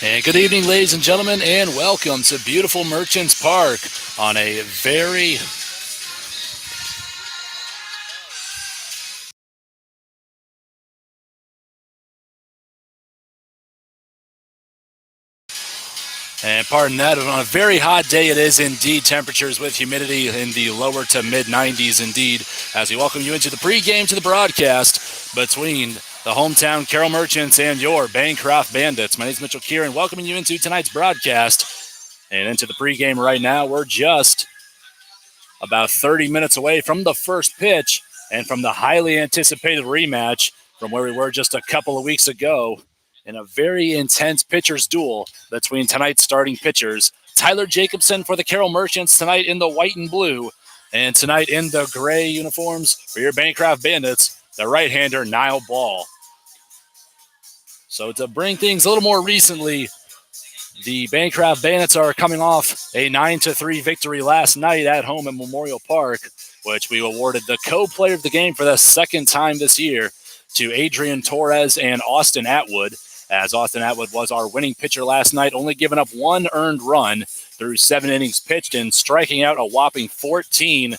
And good evening, ladies and gentlemen, and welcome to beautiful Merchants Park on a very pardon that, on a very hot day it is indeed. Temperatures with humidity in the lower to mid 90s indeed, as we welcome you into the pregame to the broadcast between the hometown Carroll Merchants and your Bancroft Bandits. My name is Mitchell Kieran, welcoming you into tonight's broadcast and into the pregame right now. We're just about 30 minutes away from the first pitch and from the highly anticipated rematch from where we were just a couple of weeks ago in a very intense pitchers duel between tonight's starting pitchers. Tyler Jacobson for the Carroll Merchants tonight in the white and blue, and tonight in the gray uniforms for your Bancroft Bandits, the right-hander Niall Ball. So to bring things a little more recently, the Bancroft Bandits are coming off a 9-3 victory last night at home at Memorial Park, which we awarded the co-player of the game for the second time this year to Adrian Torres and Austin Atwood, as Austin Atwood was our winning pitcher last night, only giving up one earned run through 7 innings pitched and striking out a whopping 14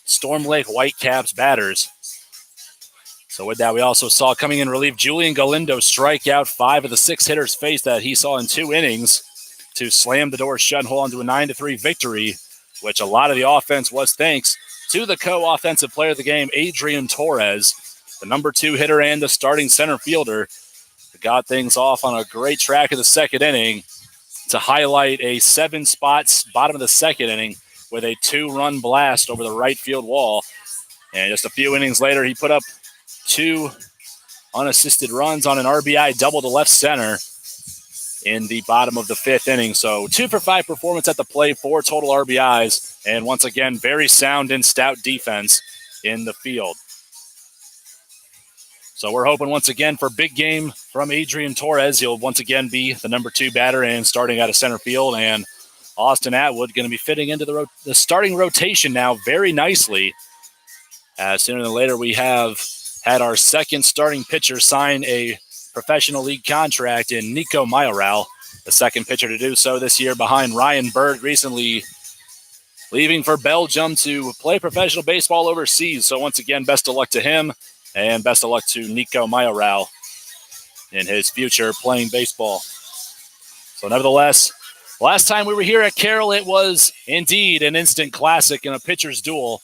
Storm Lake Whitecaps batters. So with that, we also saw coming in relief Julian Galindo strike out 5 of the 6 hitters faced that he saw in 2 innings to slam the door shut and hold on to a 9-3 victory, which a lot of the offense was thanks to the co-offensive player of the game, Adrian Torres, the number 2 hitter and the starting center fielder. Got things off on a great track of the second inning to highlight a 7-spot bottom of the second inning with a 2-run blast over the right field wall. And just a few innings later, he put up 2 unassisted runs on an RBI double to left center in the bottom of the 5th inning. So 2 for 5 performance at the plate, 4 total RBIs, and once again, very sound and stout defense in the field. So we're hoping once again for big game from Adrian Torres. He'll once again be the number 2 batter and starting out of center field. And Austin Atwood going to be fitting into the starting rotation now very nicely. As sooner than later, we have had our second starting pitcher sign a professional league contract in Nico Mayoral, the second pitcher to do so this year behind Ryan Berg, recently leaving for Belgium to play professional baseball overseas. So once again, best of luck to him. And best of luck to Nico Mayoral in his future playing baseball. So nevertheless, last time we were here at Carroll, it was indeed an instant classic in a pitcher's duel,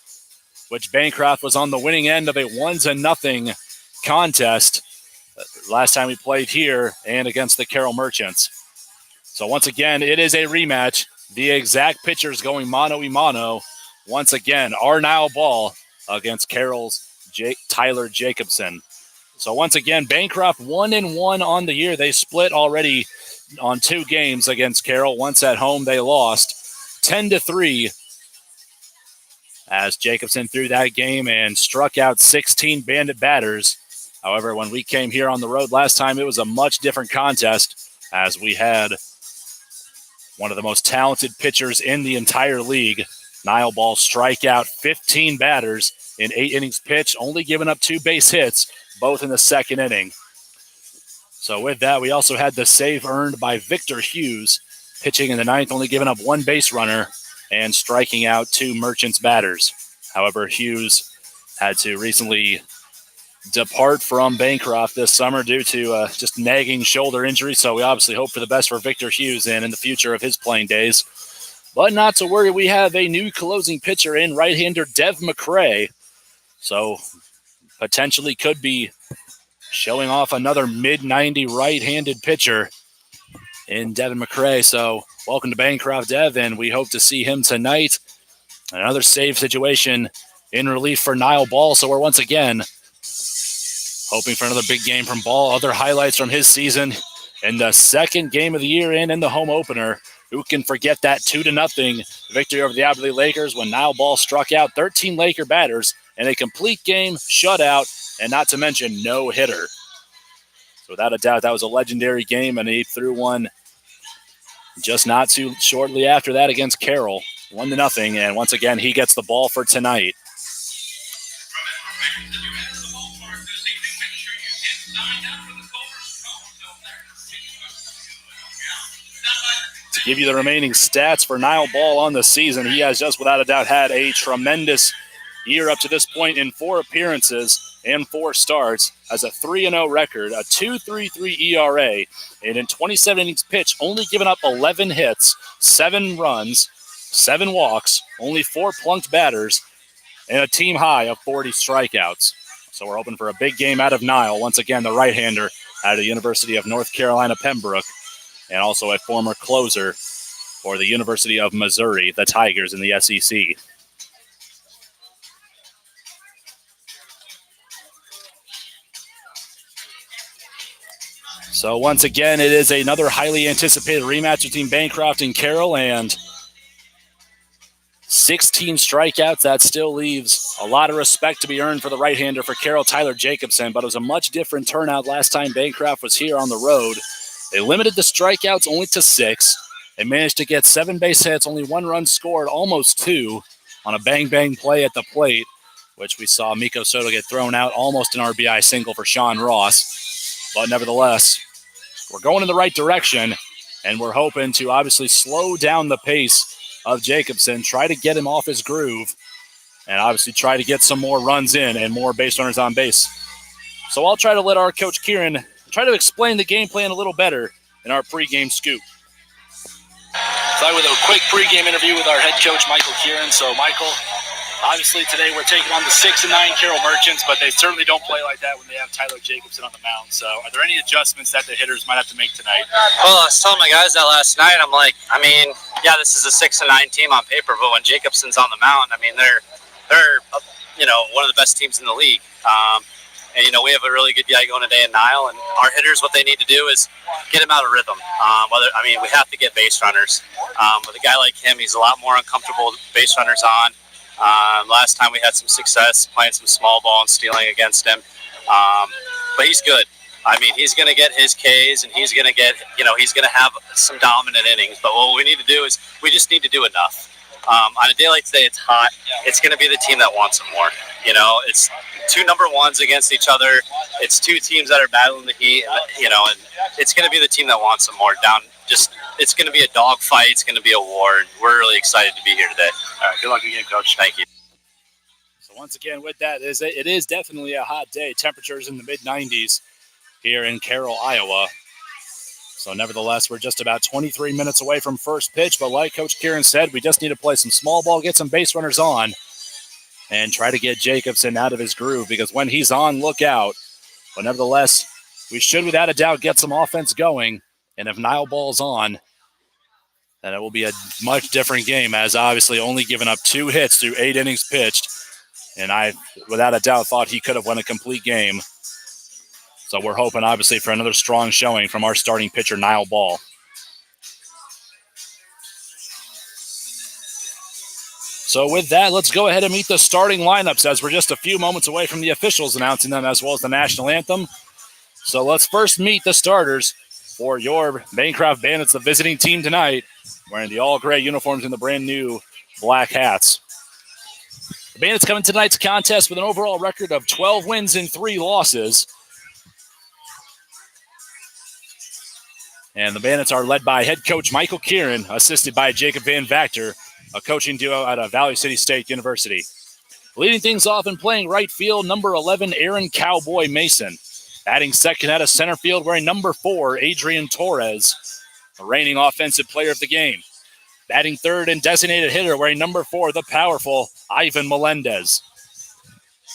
which Bancroft was on the winning end of a 1-0 contest last time we played here and against the Carroll Merchants. So once again, it is a rematch. The exact pitchers going mano-a-mano. Once again, our Niall Ball against Carroll's Tyler Jacobson. So once again, Bancroft 1-1 on the year. They split already on 2 games against Carroll. Once at home, they lost 10-3 as Jacobson threw that game and struck out 16 Bandit batters. However, when we came here on the road last time, it was a much different contest as we had one of the most talented pitchers in the entire league, Niall Ball, strike out 15 batters in 8 innings pitched, only giving up 2 base hits, both in the second inning. So with that, we also had the save earned by Victor Hughes, pitching in the 9th, only giving up 1 base runner and striking out 2 Merchants batters. However, Hughes had to recently depart from Bancroft this summer due to just nagging shoulder injury. So we obviously hope for the best for Victor Hughes and in the future of his playing days. But not to worry, we have a new closing pitcher in right-hander Dev McCrae. So potentially could be showing off another mid-90 right-handed pitcher in Devin McCrae. So welcome to Bancroft, Dev, and we hope to see him tonight. Another save situation in relief for Niall Ball. So we're once again hoping for another big game from Ball. Other highlights from his season in the second game of the year and in the home opener. Who can forget that 2-0 victory over the Alberley Lakers when Niall Ball struck out 13 Laker batters in a complete game shutout, and not to mention no hitter. So without a doubt, that was a legendary game, and he threw one just not too shortly after that against Carroll, 1-0, and once again, he gets the ball for tonight. give you the remaining stats for Niall Ball on the season. He has just without a doubt had a tremendous year up to this point in 4 appearances and 4 starts, has a 3-0 record, a 2.33 ERA, and in 27 innings pitched, only given up 11 hits, 7 runs, 7 walks, only 4 plunked batters, and a team high of 40 strikeouts. So we're hoping for a big game out of Niall. Once again, the right-hander out of the University of North Carolina, Pembroke, and also a former closer for the University of Missouri, the Tigers in the SEC. So once again, it is another highly anticipated rematch between Bancroft and Carroll, and 16 strikeouts. That still leaves a lot of respect to be earned for the right-hander for Carroll, Tyler Jacobson, but it was a much different turnout last time Bancroft was here on the road. They limited the strikeouts only to 6. They managed to get 7 base hits, only 1 run scored, almost 2 on a bang-bang play at the plate, which we saw Miko Soto get thrown out, almost an RBI single for Sean Ross. But nevertheless, we're going in the right direction, and we're hoping to obviously slow down the pace of Jacobson, try to get him off his groove, and obviously try to get some more runs in and more base runners on base. So I'll try to let our coach Kieran try to explain the game plan a little better in our pregame scoop. So with a quick pregame interview with our head coach, Michael Kieran. So Michael, obviously today we're taking on the 6-9 Carroll Merchants, but they certainly don't play like that when they have Tyler Jacobson on the mound. So are there any adjustments that the hitters might have to make tonight? Well, I was telling my guys that last night. I'm like, yeah, this is a 6-9 team on paper, but when Jacobson's on the mound, they're one of the best teams in the league. And we have a really good guy going today in Niall, and our hitters, what they need to do is get him out of rhythm. We have to get base runners. With a guy like him, he's a lot more uncomfortable with base runners on. Last time we had some success playing some small ball and stealing against him. But he's good. He's going to get his Ks, and he's going to get, he's going to have some dominant innings. But what we need to do is we just need to do enough. On a day like today, it's hot. It's going to be the team that wants it more. It's 2 number 1s against each other. It's 2 teams that are battling the heat, and it's going to be the team that wants it more. It's going to be a dog fight. It's going to be a war. And we're really excited to be here today. All right, good luck again, Coach. Thank you. So once again, with that, it is definitely a hot day. Temperatures in the mid-90s here in Carroll, Iowa. So nevertheless, we're just about 23 minutes away from first pitch. But like Coach Kieran said, we just need to play some small ball, get some base runners on, and try to get Jacobson out of his groove, because when he's on, look out. But nevertheless, we should without a doubt get some offense going. And if Niall Ball's on, then it will be a much different game, as obviously only given up 2 hits through 8 innings pitched. And I, without a doubt, thought he could have won a complete game. So we're hoping, obviously, for another strong showing from our starting pitcher, Niall Ball. So with that, let's go ahead and meet the starting lineups, as we're just a few moments away from the officials announcing them, as well as the national anthem. So let's first meet the starters for your Bancroft Bandits, the visiting team tonight, wearing the all-gray uniforms and the brand-new black hats. The Bandits come in tonight's contest with an overall record of 12 wins and 3 losses. And the Bandits are led by head coach Michael Kieran, assisted by Jacob Van Vactor, a coaching duo out of Valley City State University. Leading things off and playing right field, number 11, Aaron Cowboy Mason. Batting second out of center field, wearing number 4, Adrian Torres, the reigning offensive player of the game. Batting third and designated hitter, wearing number 4, the powerful Ivan Melendez.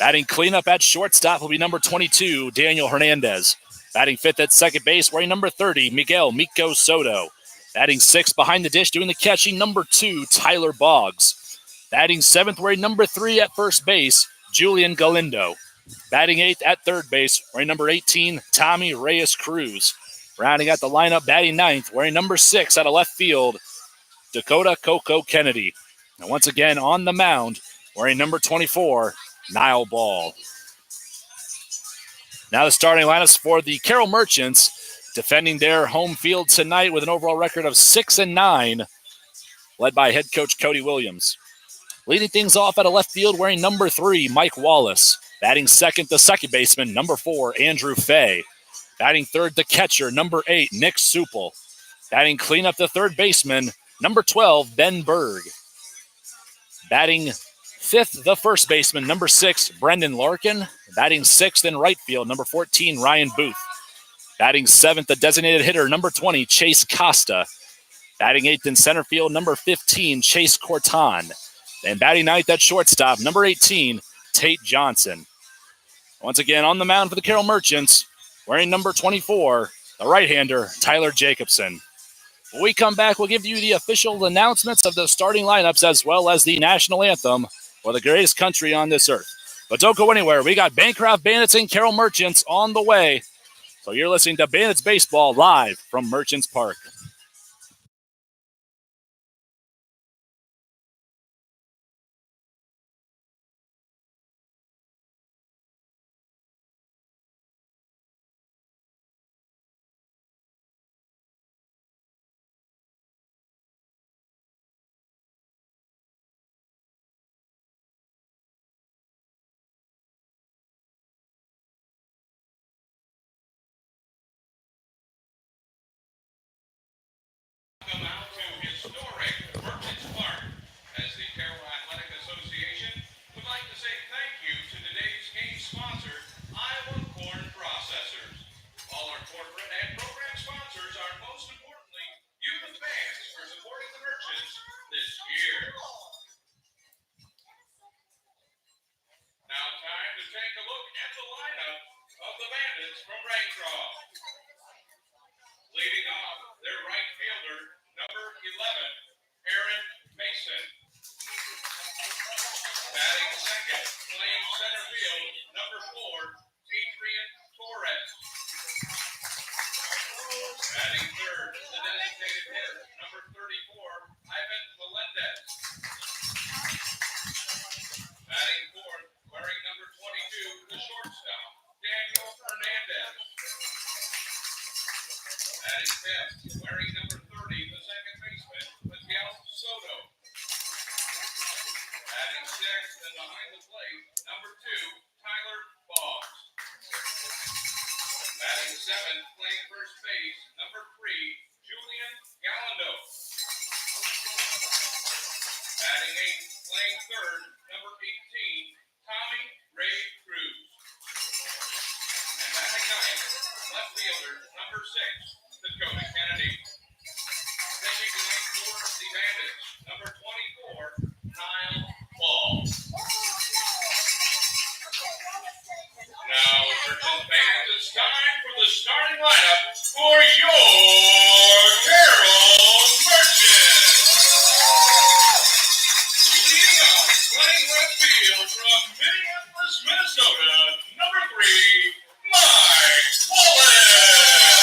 Batting cleanup at shortstop will be number 22, Daniel Hernandez. Batting fifth at second base, wearing number 30, Miguel Miko Soto. Batting sixth behind the dish, doing the catching, number 2, Tyler Boggs. Batting seventh, wearing number 3 at first base, Julian Galindo. Batting eighth at third base, wearing number 18, Tommy Reyes Cruz. Rounding out the lineup, batting ninth, wearing number 6 out of left field, Dakota Coco Kennedy. And once again on the mound, wearing number 24, Niall Ball. Now the starting lineups for the Carroll Merchants, defending their home field tonight with an overall record of 6-9, led by head coach Cody Williams. Leading things off at a left field, wearing number 3, Mike Wallace. Batting second, the second baseman, number 4, Andrew Fay. Batting third, the catcher, number 8, Nick Supel. Batting cleanup, the third baseman, number 12, Ben Berg. Batting fifth, the first baseman, number 6, Brendan Larkin. Batting sixth in right field, number 14, Ryan Booth. Batting seventh, the designated hitter, number 20, Chase Costa. Batting eighth in center field, number 15, Chase Corton. And batting ninth at shortstop, number 18, Tate Johnson. Once again, on the mound for the Carroll Merchants, wearing number 24, the right-hander, Tyler Jacobson. When we come back, we'll give you the official announcements of the starting lineups as well as the national anthem for the greatest country on this earth. But don't go anywhere. We got Bancroft Bandits and Carroll Merchants on the way. So you're listening to Bandits Baseball live from Merchants Park. Welcome out to historic Merchants Park as the Carroll Athletic Association would like to say thank you to today's game sponsor, Iowa Corn Processors. All our corporate and program sponsors are most importantly you the fans for supporting the Merchants this year. Now time to take a look at the lineup of the Bandits from Bancroft. Leading off, their right fielder, number 11, Aaron Mason. Batting second, playing center field, number 4, Adrian Torres. Batting third, the designated hitter, number 34, Ivan Melendez. Batting fourth, wearing number 22, the shortstop, Daniel Hernandez. Batting fifth, wearing number 30, the second baseman, Miguel Soto. Batting sixth and behind the plate, number 2, Tyler Boggs. Batting seventh, playing first base, number 3, Julian Galindo. Batting eighth, playing third, number 18, Tommy Ray Cruz. And batting ninth, left fielder, number 6, Dakota Kennedy. Taking the ninth for the Bandits, number 24, Kyle Ball. Now, Merchants fans, it's time for the starting lineup for your Carroll Merchants. Leading off, playing left field from Minneapolis, Minnesota, number 3, Mike Wallace.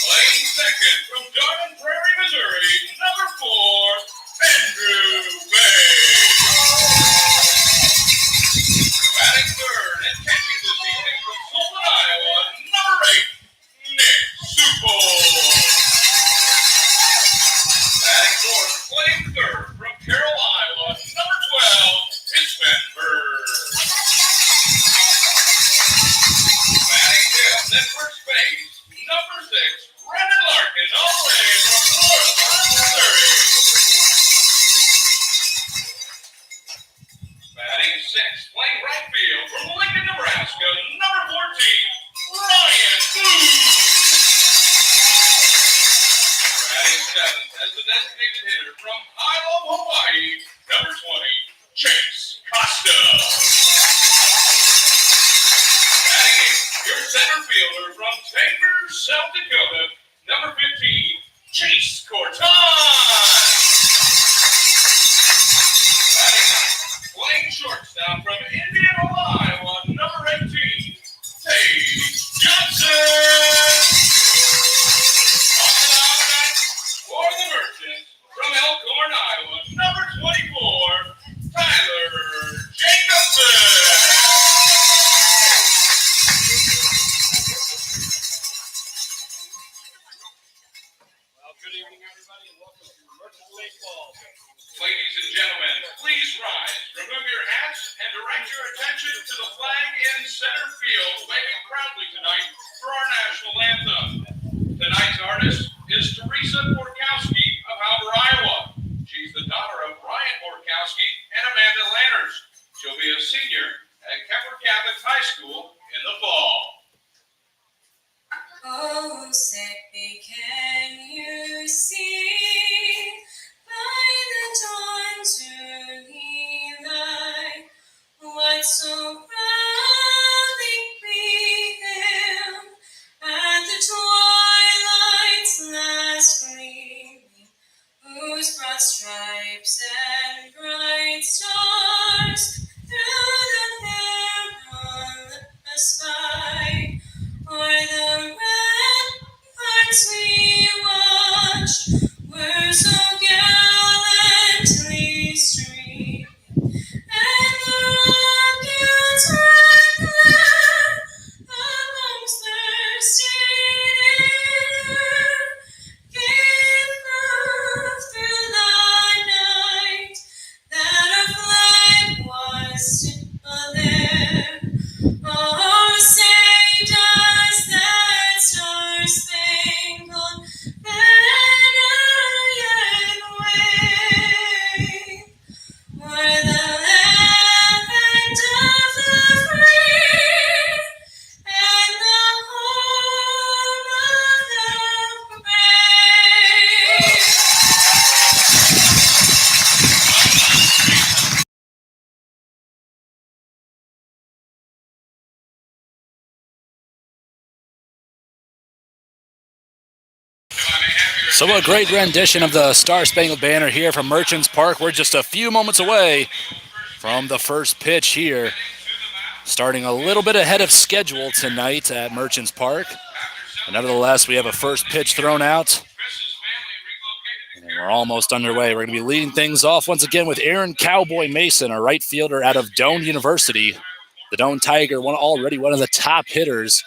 Playing second from Garden Prairie, Missouri, number 4, Andrew Bay. Batting third and catching this evening from Fulton, Iowa, number 8, Nick Supple. Batting fourth, playing third from Carroll, Iowa, number 12, is Ben Berg. Batting fifth at first base, number 6, Brendan Larkin, all the way from Northern Missouri. Batting sixth, playing right field from Lincoln, Nebraska, number 14, Ryan Booth. Batting seventh as the designated hitter from Hilo, Hawaii, number 20, Chase Costa. Batting eighth, your center fielder from Tanger, South Dakota, number 15, Chase Corton. Batting ninth, playing shortstop from Indiana, Iowa, number 18, Tate Johnson. On the mound tonight for the Merchants from Elkhorn, Iowa, number 24, Tyler Jacobson. Well, good evening, everybody, and welcome to Merchants Baseball. Ladies and gentlemen, please rise, remove your hats, and direct your attention to the flag in center field, waving proudly tonight for our national anthem. Tonight's artist is Teresa Borkowski of Halber, Iowa. She's the daughter of Brian Borkowski and Amanda Lanners. She'll be a senior at Kepler Catholic High School in the fall. Oh, say, can you see by the dawn's early light what so proudly we hailed at the twilight's last gleaming, whose broad stripes and bright stars through the perilous fight o'er the ramparts we watched were so gallantly streaming, and the rockets were glad amongst their serene air, gave proof through the night that our flag was still there. Oh, say does that star-spangled banner yet wave o'er the land of the free and the home of the brave? So a great rendition of the Star Spangled Banner here from Merchants Park. We're just a few moments away from the first pitch here. Starting a little bit ahead of schedule tonight at Merchants Park. But nevertheless, we have a first pitch thrown out. And we're almost underway. We're going to be leading things off once again with Aaron Cowboy Mason, a right fielder out of Doane University. The Doane Tiger, already one of the top hitters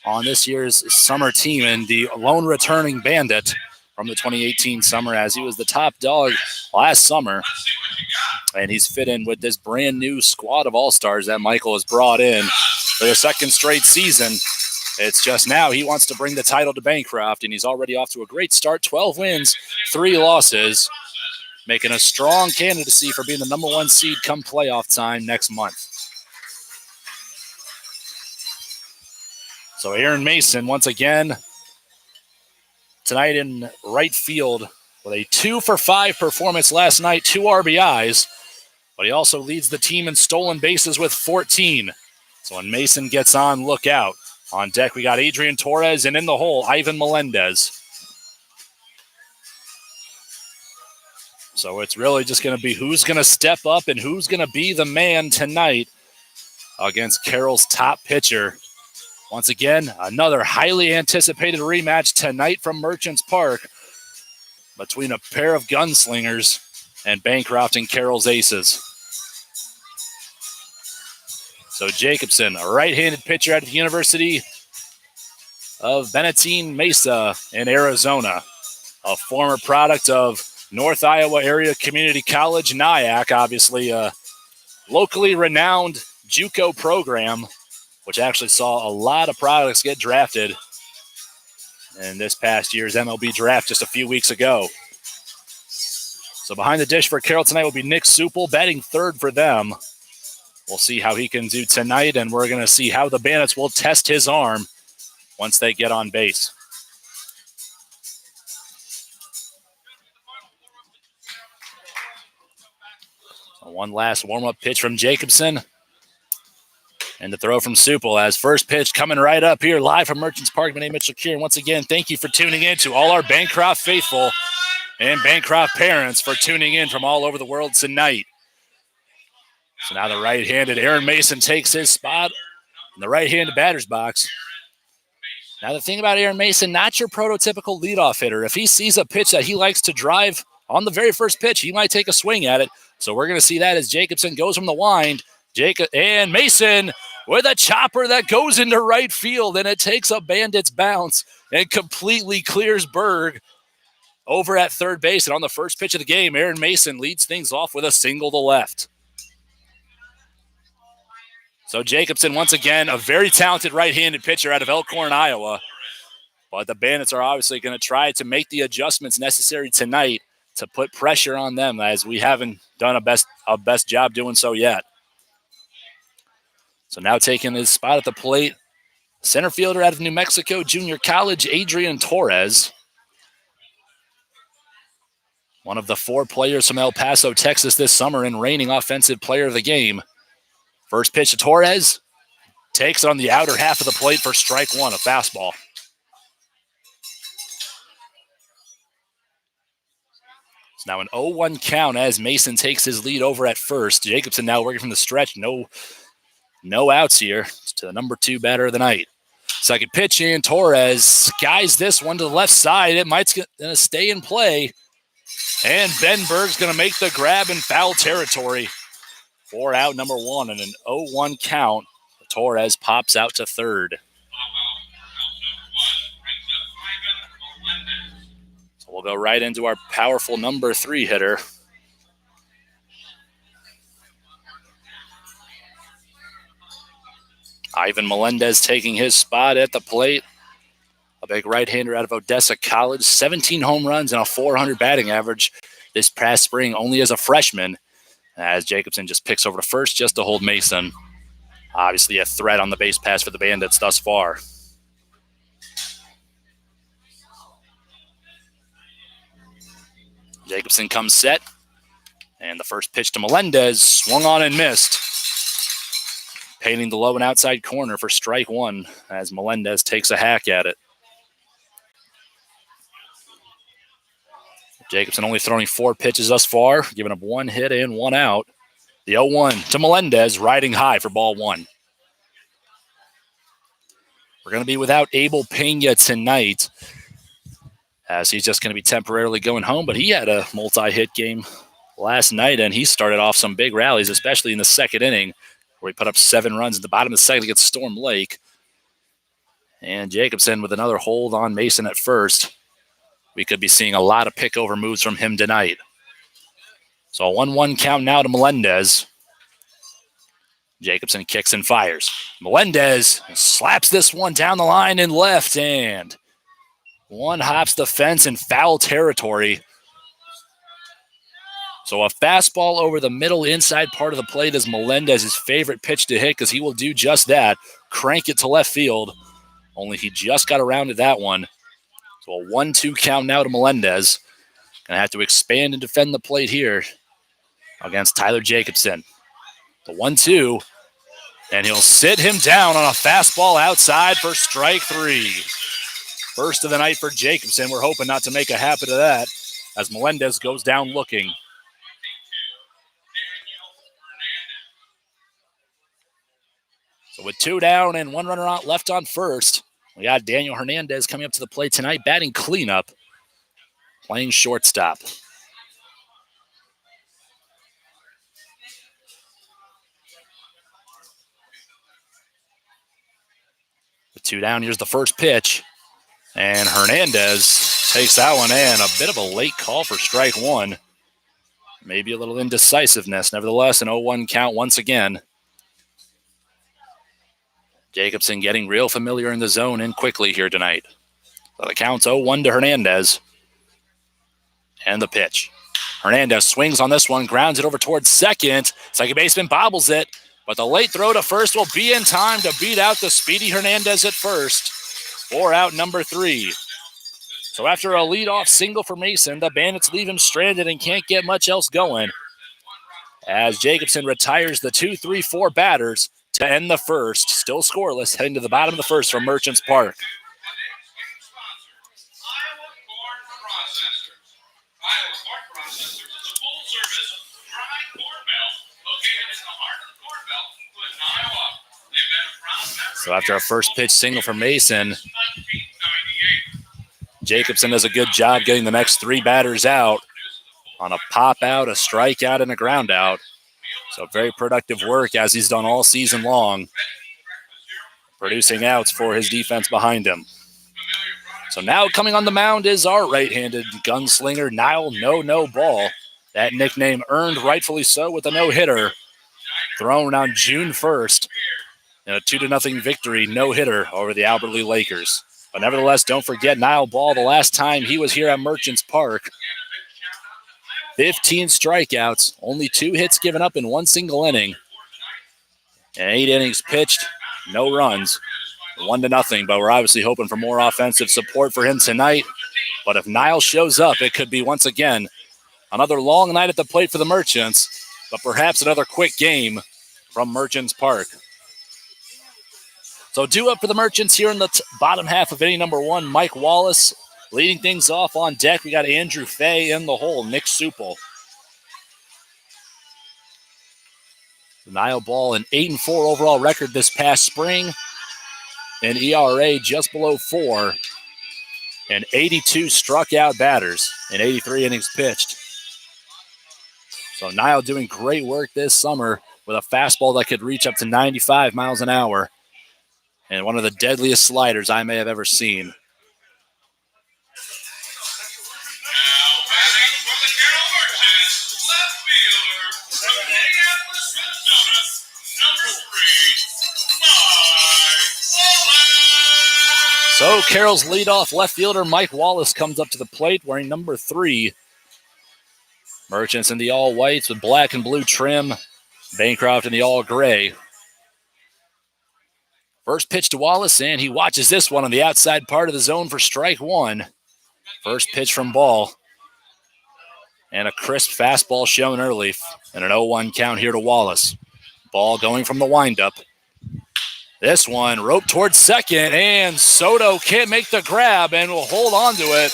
on this year's summer team, and the lone returning Bandit from the 2018 summer, as he was the top dog last summer. And he's fit in with this brand new squad of all-stars that Michael has brought in for the second straight season. It's just now he wants to bring the title to Bancroft, and he's already off to a great start. 12 wins, 3 losses, making a strong candidacy for being the number 1 seed come playoff time next month. So Aaron Mason, once again, tonight in right field with a 2-for-5 performance last night, 2 RBIs, but he also leads the team in stolen bases with 14. So when Mason gets on, look out. On deck, we got Adrian Torres, and in the hole, Ivan Melendez. So it's really just going to be who's going to step up and who's going to be the man tonight against Carroll's top pitcher. Once again, another highly anticipated rematch tonight from Merchants Park between a pair of gunslingers and Bancroft and Carroll's aces. So Jacobson, a right-handed pitcher out of the University of Benetton Mesa in Arizona, a former product of North Iowa Area Community College, NIAC, obviously a locally renowned JUCO program, which actually saw a lot of products get drafted in this past year's MLB draft just a few weeks ago. So behind the dish for Carroll tonight will be Nick Supel, batting third for them. We'll see how he can do tonight, and we're going to see how the Bandits will test his arm once they get on base. So one last warm-up pitch from Jacobson. And the throw from Supel as first pitch coming right up here live from Merchants Park. My name is Mitchell Kieran. Once again, thank you for tuning in to all our Bancroft faithful and Bancroft parents for tuning in from all over the world tonight. So now the right-handed Aaron Mason takes his spot in the right-handed batter's box. Now the thing about Aaron Mason, not your prototypical leadoff hitter. If he sees a pitch that he likes to drive on the very first pitch, he might take a swing at it. So we're going to see that as Jacobson goes from the wind. And Mason with a chopper that goes into right field, and it takes a Bandits bounce and completely clears Berg over at third base. And on the first pitch of the game, Aaron Mason leads things off with a single to left. So Jacobson, once again, a very talented right-handed pitcher out of Elkhorn, Iowa. But the Bandits are obviously going to try to make the adjustments necessary tonight to put pressure on them, as we haven't done a best job doing so yet. So now taking his spot at the plate, center fielder out of New Mexico Junior College, Adrian Torres. One of the 4 players from El Paso, Texas this summer and reigning offensive player of the game. First pitch to Torres. Takes on the outer half of the plate for strike 1, a fastball. It's now an 0-1 count as Mason takes his lead over at first. Jacobson now working from the stretch. No outs here. It's to the number 2 batter of the night. Second pitch in. Torres skies this one to the left side. It might stay in play. And Ben Berg's going to make the grab in foul territory for out number 1 and an 0-1 count. Torres pops out to third. So we'll go right into our powerful number 3 hitter. Ivan Melendez taking his spot at the plate. A big right-hander out of Odessa College. 17 home runs and a 400 batting average this past spring, only as a freshman, as Jacobson just picks over to first just to hold Mason. Obviously a threat on the base pass for the Bandits thus far. Jacobson comes set. And the first pitch to Melendez, swung on and missed. Painting the low and outside corner for strike 1 as Melendez takes a hack at it. Jacobson only throwing 4 pitches thus far, giving up 1 hit and 1 out. The 0-1 to Melendez, riding high for ball 1. We're going to be without Abel Pena tonight, as he's just going to be temporarily going home, but he had a multi-hit game last night, and he started off some big rallies, especially in the second inning, where he put up 7 runs at the bottom of the second against Storm Lake. And Jacobson with another hold on Mason at first. We could be seeing a lot of pick-over moves from him tonight. So a 1-1 count now to Melendez. Jacobson kicks and fires. Melendez slaps this one down the line in left, and one hops the fence in foul territory. So a fastball over the middle inside part of the plate is Melendez's favorite pitch to hit, because he will do just that. Crank it to left field. Only he just got around to that one. So a 1-2 count now to Melendez. Going to have to expand and defend the plate here against Tyler Jacobson. The 1-2. And he'll sit him down on a fastball outside for strike 3. First of the night for Jacobson. We're hoping not to make a habit of that as Melendez goes down looking. So with 2 down and 1 runner out left on first, we got Daniel Hernandez coming up to the plate tonight, batting cleanup, playing shortstop. With 2 down, here's the first pitch. And Hernandez takes that one in. A bit of a late call for strike 1. Maybe a little indecisiveness. Nevertheless, an 0-1 count once again. Jacobson getting real familiar in the zone and quickly here tonight. So the count's 0-1 to Hernandez. And the pitch. Hernandez swings on this one, grounds it over towards second. Second baseman bobbles it, but the late throw to first will be in time to beat out the speedy Hernandez at first for out number 3. So after a leadoff single for Mason, the Bandits leave him stranded and can't get much else going, as Jacobson retires the 2, 3, 4 batters to end the first. Still scoreless, heading to the bottom of the first from Merchants Park. So after a first pitch single for Mason, Jacobson does a good job getting the next 3 batters out on a pop out, a strikeout, and a ground out. So very productive work as he's done all season long, producing outs for his defense behind him. So now coming on the mound is our right-handed gunslinger, Niall No Ball. That nickname earned rightfully so with a no-hitter thrown on June 1st in a 2-0 victory, no-hitter over the Albert Lee Lakers. But nevertheless, don't forget Niall Ball, the last time he was here at Merchants Park. 15 strikeouts, only 2 hits given up in 1 single inning. And 8 innings pitched, no runs, 1-0. But we're obviously hoping for more offensive support for him tonight. But if Niall shows up, it could be once again another long night at the plate for the Merchants, but perhaps another quick game from Merchants Park. So due up for the Merchants here in the bottom half of inning number 1, Mike Wallace leading things off on deck. We got Andrew Fay in the hole, Nick Supel. Niall Ball, an 8-4 overall record this past spring. An ERA just below 4. And 82 struck out batters in 83 innings pitched. So Niall doing great work this summer with a fastball that could reach up to 95 miles an hour. And one of the deadliest sliders I may have ever seen. Now batting for the Carroll Merchants, left fielder from Minneapolis, Minnesota, number 3, Mike Wallace. So Carroll's leadoff left fielder Mike Wallace comes up to the plate wearing number 3. Merchants in the all whites with black and blue trim. Bancroft in the all gray. First pitch to Wallace, and he watches this one on the outside part of the zone for strike 1. First pitch from Ball. And a crisp fastball shown early. And an 0-1 count here to Wallace. Ball going from the windup. This one roped towards second, and Soto can't make the grab and will hold on to it.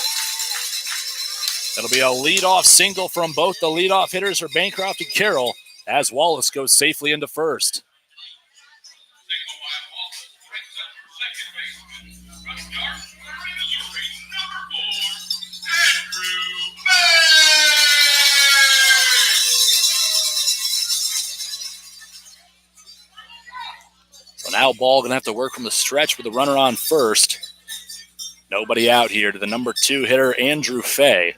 It'll be a leadoff single from both the leadoff hitters for Bancroft and Carroll as Wallace goes safely into first. So now Ball going to have to work from the stretch with the runner on first. Nobody out here to the number 2 hitter, Andrew Fay.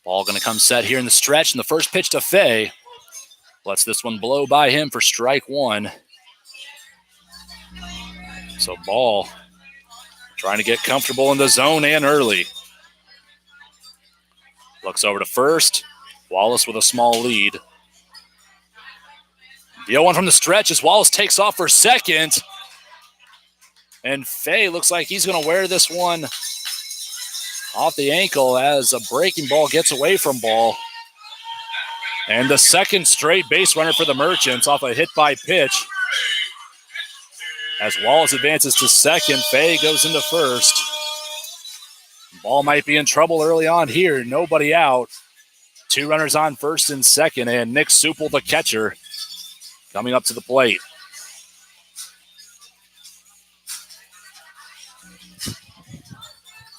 Ball going to come set here in the stretch, and the first pitch to Fay. Lets this one blow by him for strike 1. So Ball trying to get comfortable in the zone and early. Looks over to first. Wallace with a small lead. The 0-1 from the stretch as Wallace takes off for second. And Fay looks like he's going to wear this one off the ankle as a breaking ball gets away from Ball. And the second straight base runner for the Merchants off a hit by pitch. As Wallace advances to second, Fay goes into first. Ball might be in trouble early on here. Nobody out. 2 runners on first and second, and Nick Supel, the catcher, coming up to the plate.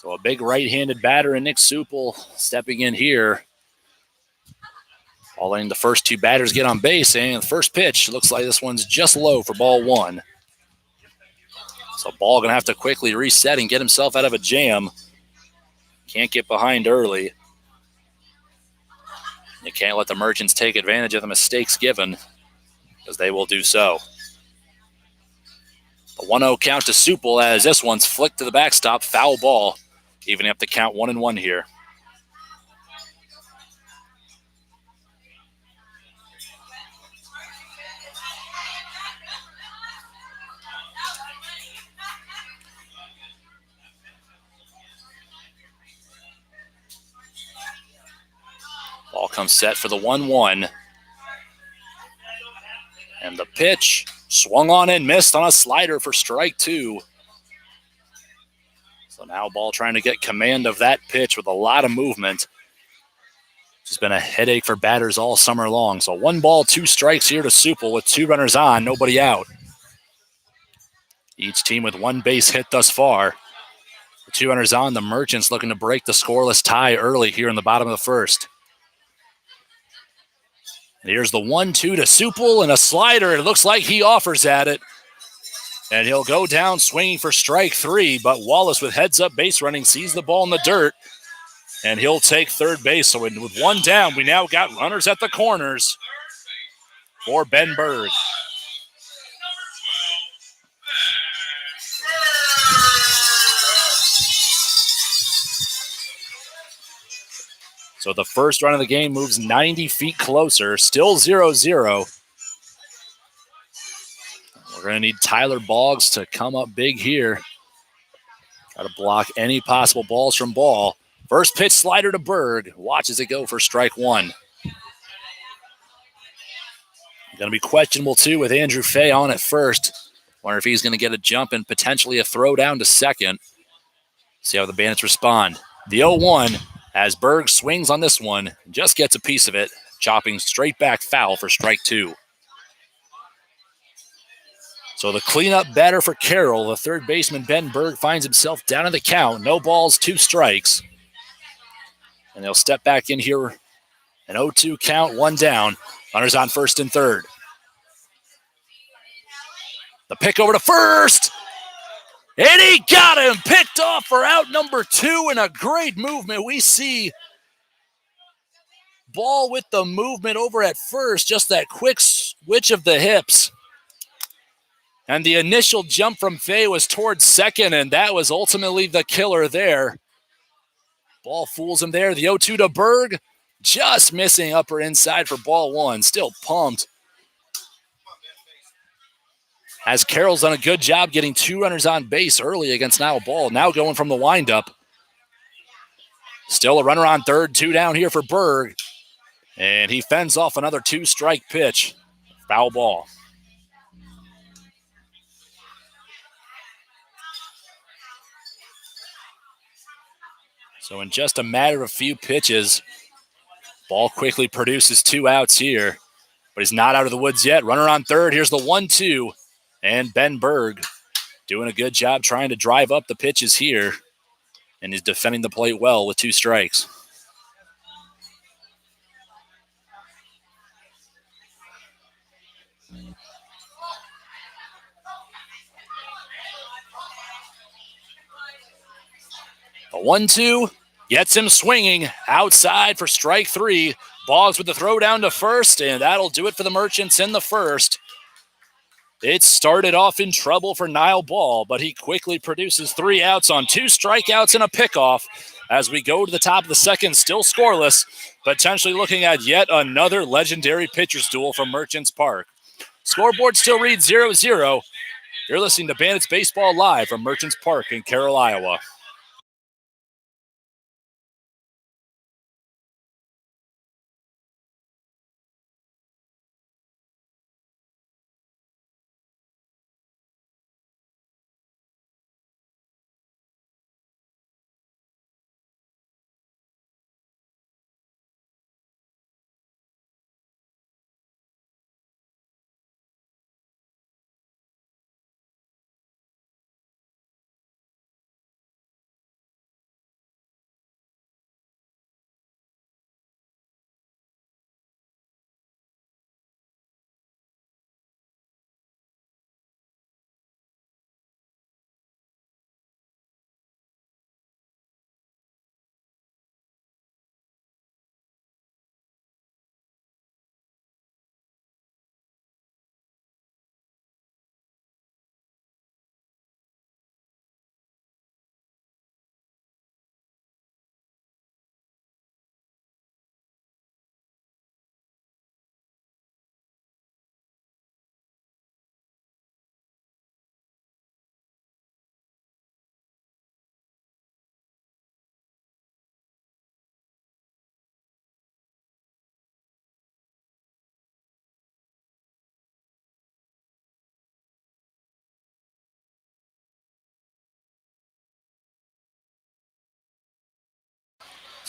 So a big right-handed batter in Nick Supel stepping in here. All letting the first 2 batters get on base, and the first pitch looks like this one's just low for ball 1. So Ball going to have to quickly reset and get himself out of a jam. Can't get behind early. You can't let the Merchants take advantage of the mistakes given, because they will do so. A 1-0 count to Supel as this one's flicked to the backstop, foul ball, evening up the count 1-1 here. Ball comes set for the 1-1. And the pitch swung on and missed on a slider for strike 2. So now Ball trying to get command of that pitch with a lot of movement. It's been a headache for batters all summer long. So 1 ball, 2 strikes here to Supel with 2 runners on, nobody out. Each team with 1 base hit thus far. The 2 runners on, the Merchants looking to break the scoreless tie early here in the bottom of the first. And here's the 1-2 to Supel and a slider. It looks like he offers at it. And he'll go down swinging for strike 3, but Wallace with heads-up base running sees the ball in the dirt, and he'll take third base. So with 1 down, we now got runners at the corners for Ben Berg. So the first run of the game moves 90 feet closer, still 0-0. We're going to need Tyler Boggs to come up big here. Try to block any possible balls from Ball. First pitch slider to Berg. Watches it go for strike one. Going to be questionable, too, with Andrew Fay on at first. Wonder if he's going to get a jump and potentially a throw down to second. See how the Bandits respond. The 0-1 as Berg swings on this one. Just gets a piece of it. Chopping straight back foul for strike two. So the cleanup batter for Carroll. The third baseman, Ben Berg, finds himself down in the count. No balls, 2 strikes. And they'll step back in here. An 0-2 count, 1 down. Runners on first and third. The pick over to first. And he got him. Picked off for out number 2 and a great movement. We see Ball with the movement over at first. Just that quick switch of the hips. And the initial jump from Fay was towards second, and that was ultimately the killer there. Ball fools him there. The 0-2 to Berg. Just missing upper inside for ball one. Still pumped. As Carroll's done a good job getting 2 runners on base early against Niall Ball. Now going from the windup. Still a runner on third. 2 down here for Berg. And he fends off another 2-strike pitch. Foul ball. So in just a matter of a few pitches, Ball quickly produces 2 outs here. But he's not out of the woods yet. Runner on third. Here's the 1-2. And Ben Berg doing a good job trying to drive up the pitches here. And he's defending the plate well with 2 strikes. A 1-2 gets him swinging outside for strike 3. Boggs with the throw down to first, and that'll do it for the Merchants in the first. It started off in trouble for Niall Ball, but he quickly produces 3 outs on 2 strikeouts and a pickoff. As we go to the top of the second, still scoreless, potentially looking at yet another legendary pitcher's duel from Merchants Park. Scoreboard still reads 0-0. You're listening to Bandits Baseball live from Merchants Park in Carroll, Iowa.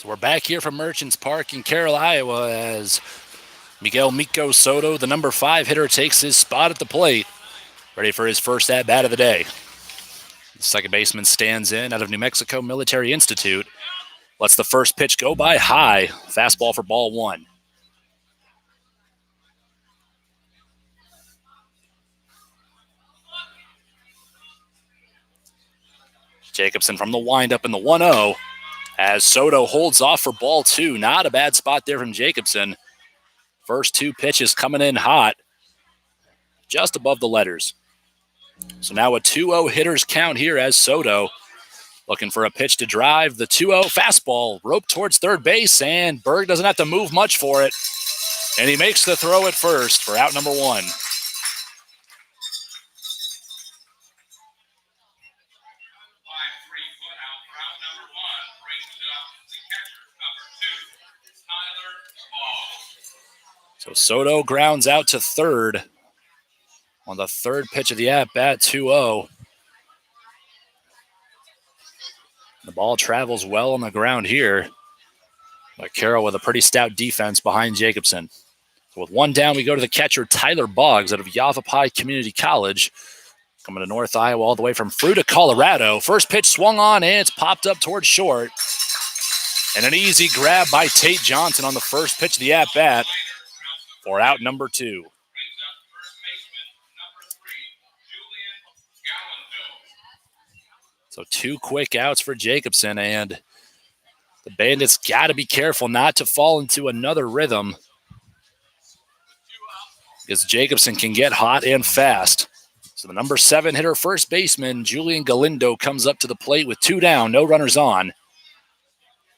So we're back here from Merchants Park in Carroll, Iowa, as Miguel Miko Soto, the number 5 hitter, takes his spot at the plate, ready for his first at-bat of the day. The second baseman stands in out of New Mexico Military Institute. Lets the first pitch go by high. Fastball for ball 1. Jacobson from the windup in the 1-0. As Soto holds off for ball 2. Not a bad spot there from Jacobson. First 2 pitches coming in hot. Just above the letters. So now a 2-0 hitters count here as Soto Looking for a pitch to drive. The 2-0 fastball roped towards third base, and Berg doesn't have to move much for it. And he makes the throw at first for out number 1. 5-3 foot out for out number 1. Brings it up the catcher, number 2, Tyler Small. So Soto grounds out to third on the third pitch of the at-bat, 2-0. The ball travels well on the ground here. But Carroll with a pretty stout defense behind Jacobson. So with one down, we go to the catcher, Tyler Boggs, out of Yavapai Community College. Coming to North Iowa all the way from Fruita, Colorado. First pitch swung on, and it's popped up towards short. And an easy grab by Tate Johnson on the first pitch of the at-bat for out number 2. Brings up first baseman, number 3, Julian Galando. So 2 quick outs for Jacobson, and the Bandits got to be careful not to fall into another rhythm because Jacobson can get hot and fast. So the number 7 hitter, first baseman, Julian Galindo, comes up to the plate with 2 down, no runners on.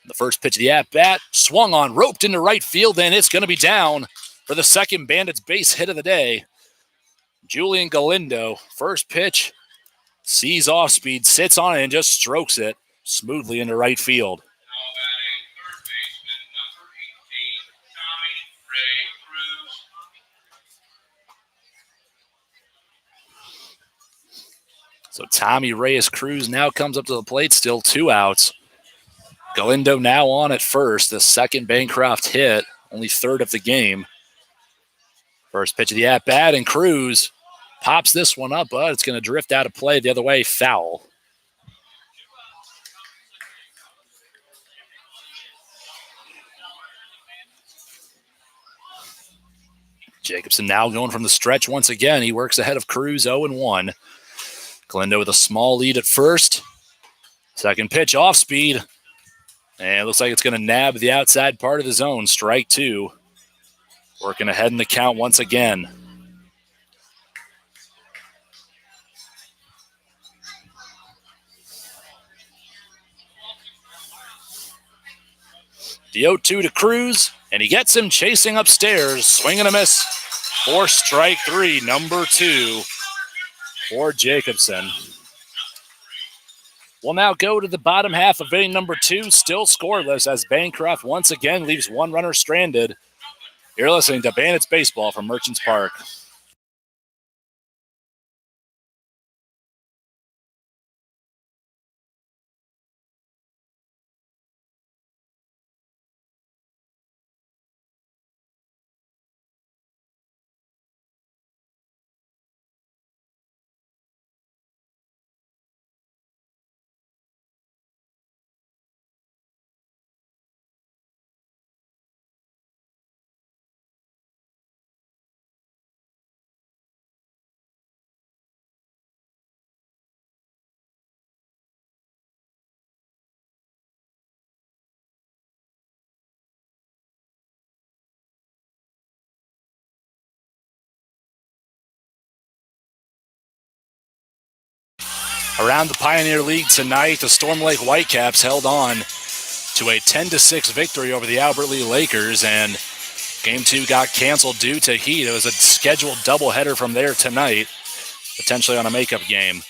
The first pitch of the at-bat, swung on, roped into right field, and it's going to be down for the second Bandits base hit of the day. Julian Galindo, first pitch, sees off speed, sits on it, and just strokes it smoothly into right field. Now batting third baseman, number 18, Tommy Ray Cruz. So Tommy Reyes Cruz now comes up to the plate, still 2 outs. Galindo now on at first, the second Bancroft hit, only third of the game. First pitch of the at-bat, and Cruz pops this one up, but it's going to drift out of play the other way, foul. Jacobson now going from the stretch once again. He works ahead of Cruz, 0-1. Galindo with a small lead at first. Second pitch off speed. And it looks like it's going to nab the outside part of the zone. Strike 2. Working ahead in the count once again. The 0-2 to Cruz, and he gets him chasing upstairs. Swing and a miss for strike 3, number 2 for Jacobson. We'll now go to the bottom half of inning number 2, still scoreless as Bancroft once again leaves one runner stranded. You're listening to Bandits Baseball from Merchants Park. Around the Pioneer League tonight, the Storm Lake Whitecaps held on to a 10-6 victory over the Albert Lee Lakers, and Game 2 got canceled due to heat. It was a scheduled doubleheader from there tonight, potentially on a makeup game.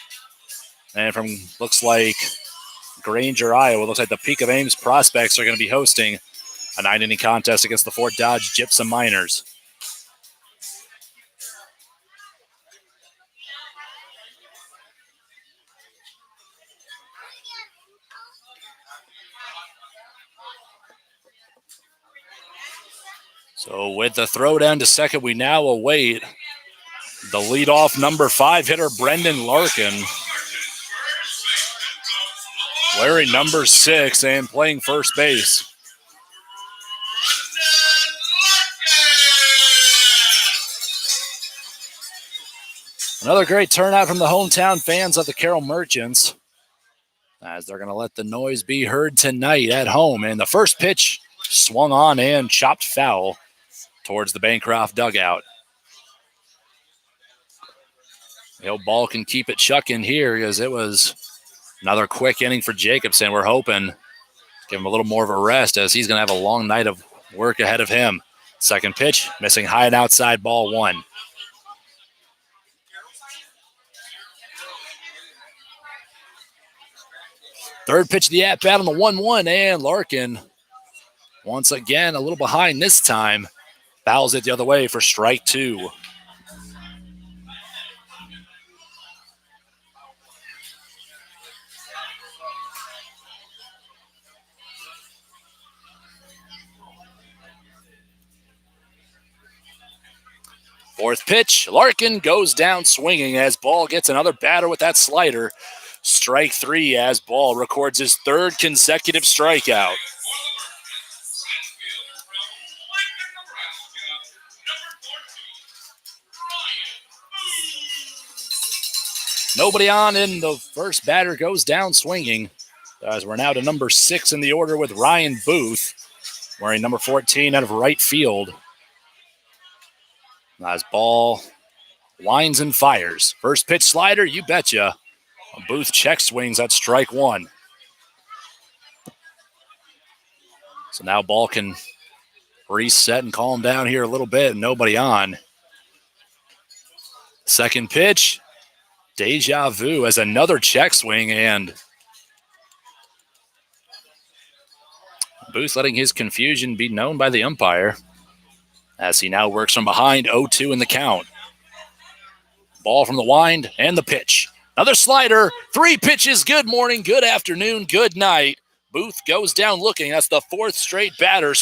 And from looks like Granger, Iowa, looks like the Peak of Ames Prospects are going to be hosting a 9-inning contest against the Fort Dodge Gypsum Miners. So with the throw down to second, we now await the leadoff number 5 hitter, Brendan Larkin. Wearing number 6 and playing first base. Another great turnout from the hometown fans of the Carroll Merchants, as they're going to let the noise be heard tonight at home. And the first pitch swung on and chopped foul towards the Bancroft dugout. The old ball can keep it chucking here because it was Another quick inning for Jacobson. We're hoping give him a little more of a rest as he's going to have a long night of work ahead of him. Second pitch, missing high and outside, ball one. Third pitch of the at-bat on the 1-1, and Larkin, once again, a little behind this time, fouls it the other way for strike two. Fourth pitch, Larkin goes down swinging as Ball gets another batter with that slider. Strike three as Ball records his third consecutive strikeout. Nobody on, and the first batter goes down swinging as we're now to number 6 in the order with Ryan Booth, wearing number 14 out of right field. As Ball lines and fires. First pitch slider, you betcha. Booth check swings at strike one. So now Ball can reset and calm down here a little bit. Nobody on. Second pitch, deja vu as another check swing, and Booth letting his confusion be known by the umpire as he now works from behind. 0-2 in the count. Ball from the wind and the pitch. Another slider, 3 pitches. Good morning, good afternoon, good night. Booth goes down looking. That's the fourth straight batter.